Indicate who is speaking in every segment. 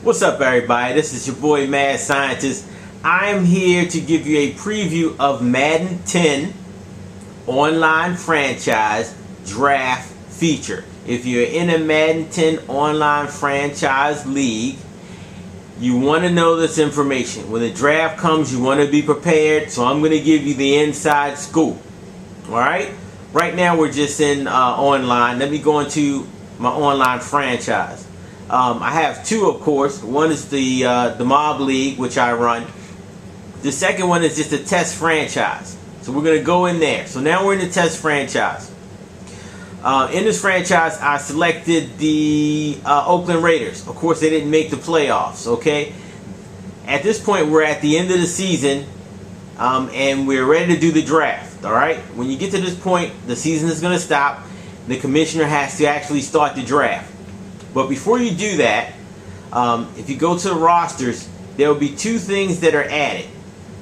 Speaker 1: What's up, everybody? This is your boy Mad Scientist. I'm here to give you a preview of Madden 10 online franchise draft feature. If you're in a Madden 10 online franchise league, you want to know this information. When the draft comes, you want to be prepared, so I'm going to give you the inside scoop. Alright? Right now we're just in online. Let me go into my online franchise. I have two, of course. One is the Mob League, which I run. The second one is just a test franchise. So we're going to go in there. So now we're in the test franchise. In this franchise, I selected the Oakland Raiders. Of course, they didn't make the playoffs, okay? At this point, we're at the end of the season, and we're ready to do the draft, all right? When you get to this point, the season is going to stop. The commissioner has to actually start the draft. But before you do that, if you go to the rosters, there will be two things that are added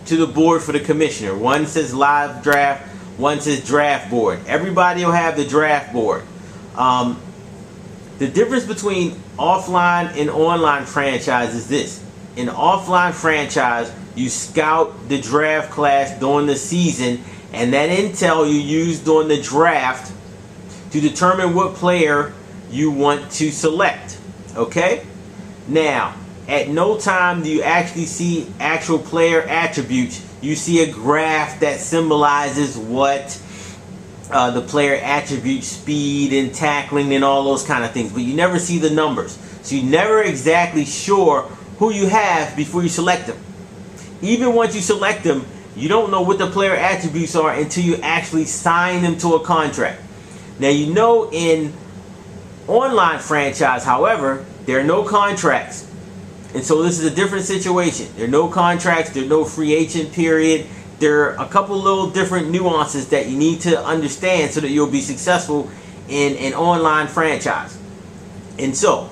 Speaker 1: to the board for the commissioner. One says live draft, one says draft board. Everybody will have the draft board. The difference between offline and online franchise is this. In the offline franchise, you scout the draft class during the season, and that intel you use during the draft to determine what player you want to select. Okay? Now, at no time do you actually see actual player attributes. You see a graph that symbolizes what the player attributes, speed and tackling and all those kind of things, but you never see the numbers. So you're never exactly sure who you have before you select them. Even once you select them, you don't know what the player attributes are until you actually sign them to a contract. Now, you know, in online franchise, however, there are no contracts, and so this is a different situation. There are no contracts, there are no free agent period. There are a couple little different nuances that you need to understand so that you'll be successful in an online franchise. And so,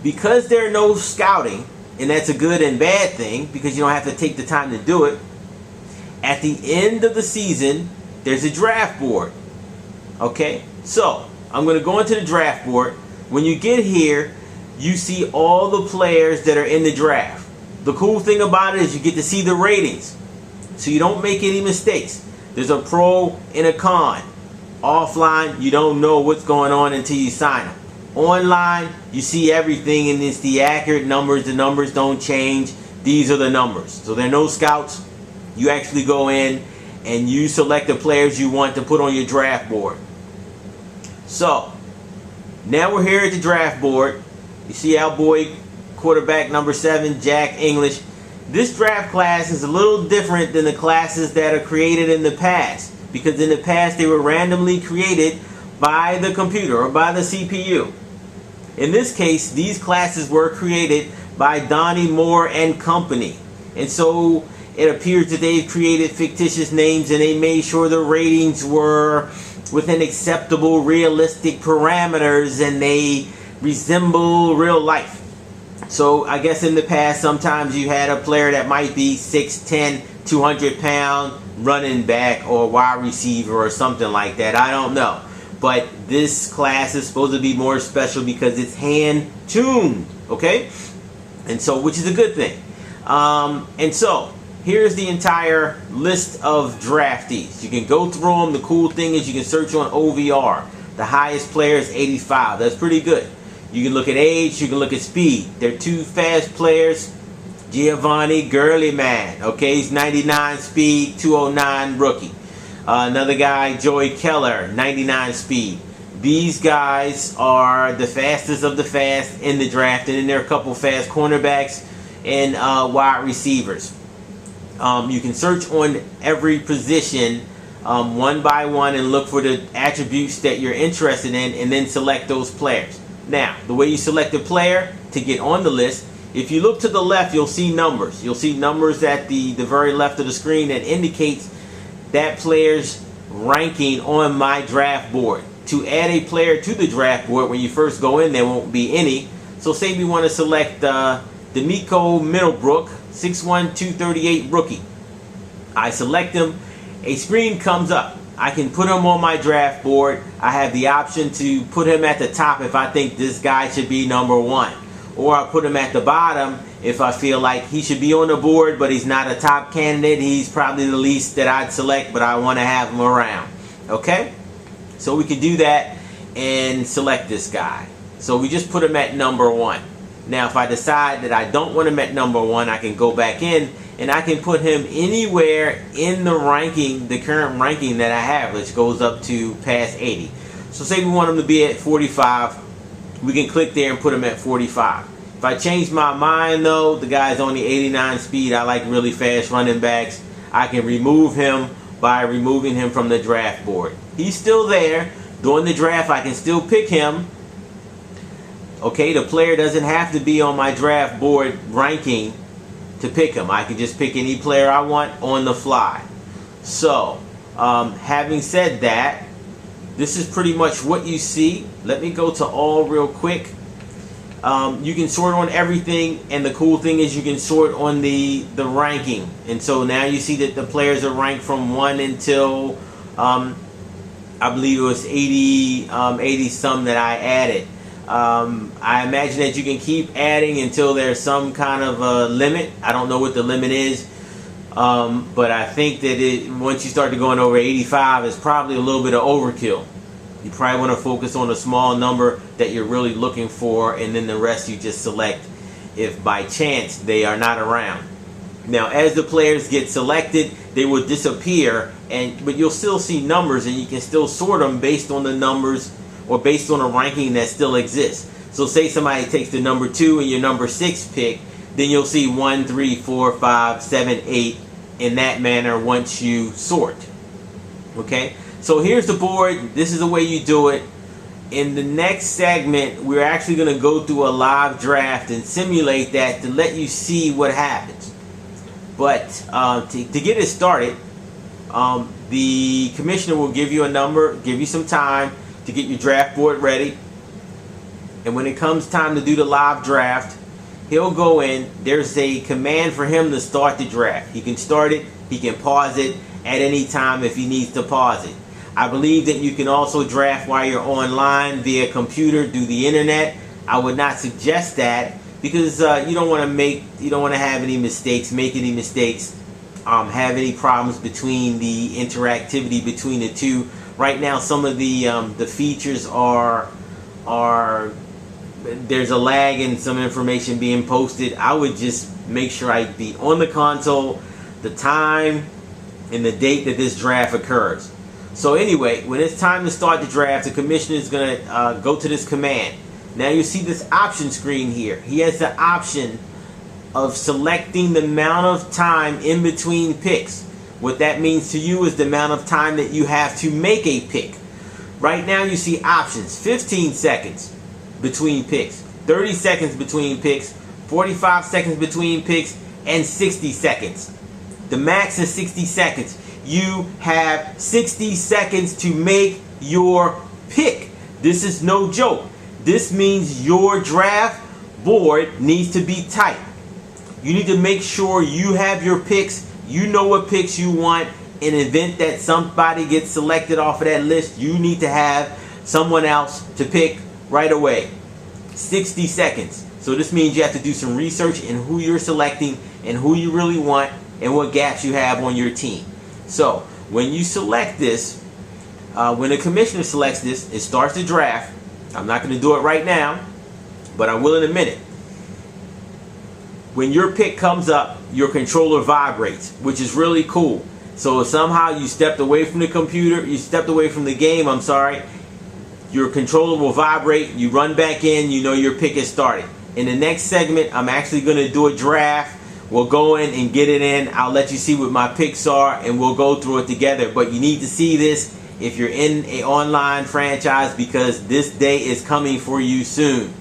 Speaker 1: because there are no scouting, and that's a good and bad thing because you don't have to take the time to do it, at the end of the season there's a draft board. Okay, so I'm going to go into the draft board. When you get here, you see all the players that are in the draft. The cool thing about it is you get to see the ratings, so you don't make any mistakes. There's a pro and a con. Offline, you don't know what's going on until you sign them. Online, you see everything, and it's the accurate numbers. The numbers don't change. These are the numbers. So there are no scouts. You actually go in and you select the players you want to put on your draft board. So, now we're here at the draft board. You see our boy quarterback number 7, Jack English. This draft class is a little different than the classes that are created in the past, because in the past they were randomly created by the computer or by the CPU. In this case, these classes were created by Donnie Moore and Company. And so it appears that they've created fictitious names and they made sure the ratings were within acceptable, realistic parameters, and they resemble real life. So I guess in the past, sometimes you had a player that might be 6'10", 200-pound running back or wide receiver or something like that. I don't know. But this class is supposed to be more special because it's hand-tuned, okay? And so, which is a good thing. And so, here's the entire list of draftees. You can go through them. The cool thing is you can search on OVR. The highest player is 85. That's pretty good. You can look at age. You can look at speed. They're two fast players. Giovanni Gurleyman. Okay, he's 99 speed, 209 rookie. Another guy, Joey Keller, 99 speed. These guys are the fastest of the fast in the draft. And then there are a couple fast cornerbacks and wide receivers. You can search on every position one by one and look for the attributes that you're interested in, and then select those players. Now, the way you select a player to get on the list, if you look to the left, you'll see numbers. You'll see numbers at the very left of the screen that indicates that player's ranking on my draft board. To add a player to the draft board, when you first go in, there won't be any. So say we want to select D'Amico Middlebrook, 6'1", 238 rookie. I select him. A screen comes up. I can put him on my draft board. I have the option to put him at the top if I think this guy should be number 1. or I put him at the bottom if I feel like he should be on the board, but he's not a top candidate. He's probably the least that I'd select, but I want to have him around. Okay? So we can do that and select this guy. So we just put him at number 1. Now if I decide that I don't want him at number 1, I can go back in and I can put him anywhere in the ranking, the current ranking that I have, which goes up to past 80. So say we want him to be at 45, we can click there and put him at 45. If I change my mind though, the guy's only 89 speed, I like really fast running backs, I can remove him by removing him from the draft board. He's still there. During the draft I can still pick him. Okay, the player doesn't have to be on my draft board ranking to pick him. I can just pick any player I want on the fly. So, having said that, this is pretty much what you see. Let me go to all real quick. You can sort on everything, and the cool thing is you can sort on the ranking. And so now you see that the players are ranked from 1 until I believe it was 80 some that I added. I imagine that you can keep adding until there's some kind of a limit. I don't know what the limit is, but I think that once you start to going over 85, it's probably a little bit of overkill. You probably want to focus on a small number that you're really looking for, and then the rest you just select if by chance they are not around. Now as the players get selected, they will disappear, but you'll still see numbers, and you can still sort them based on the numbers or based on a ranking that still exists. So say somebody takes the number 2 and your number 6 pick, then you'll see 1, 3, 4, 5, 7, 8 in that manner once you sort. Okay, so here's the board. This is the way you do it. In the next segment, we're actually going to go through a live draft and simulate that to let you see what happens. But to get it started, the commissioner will give you a number, give you some time to get your draft board ready, and when it comes time to do the live draft, he'll go in. There's a command for him to start the draft. He can start it, he can pause it at any time if he needs to pause it. I believe that you can also draft while you're online via computer, through the internet. I would not suggest that because you don't want to have any mistakes, make any mistakes, have any problems between the interactivity between the two. Right now, some of the features are there's a lag in some information being posted. I would just make sure I be on the console, the time, and the date that this draft occurs. So anyway, when it's time to start the draft, the commissioner is going to go to this command. Now you see this option screen here. He has the option of selecting the amount of time in between picks. What that means to you is the amount of time that you have to make a pick. Right now you see options: 15 seconds between picks, 30 seconds between picks, 45 seconds between picks, and 60 seconds. The max is 60 seconds. You have 60 seconds to make your pick. This is no joke. This means your draft board needs to be tight. You need to make sure you have your picks. You know what picks you want. In the event that somebody gets selected off of that list, you need to have someone else to pick right away. 60 seconds. So this means you have to do some research in who you're selecting and who you really want and what gaps you have on your team. So when you select this, when the commissioner selects this, it starts the draft. I'm not going to do it right now, but I will in a minute. When your pick comes up, your controller vibrates, which is really cool. So if somehow you stepped away from the computer, you stepped away from the game, I'm sorry, your controller will vibrate, you run back in, you know your pick is started. In the next segment, I'm actually going to do a draft. We'll go in and get it in. I'll let you see what my picks are, and we'll go through it together. But you need to see this if you're in an online franchise, because this day is coming for you soon.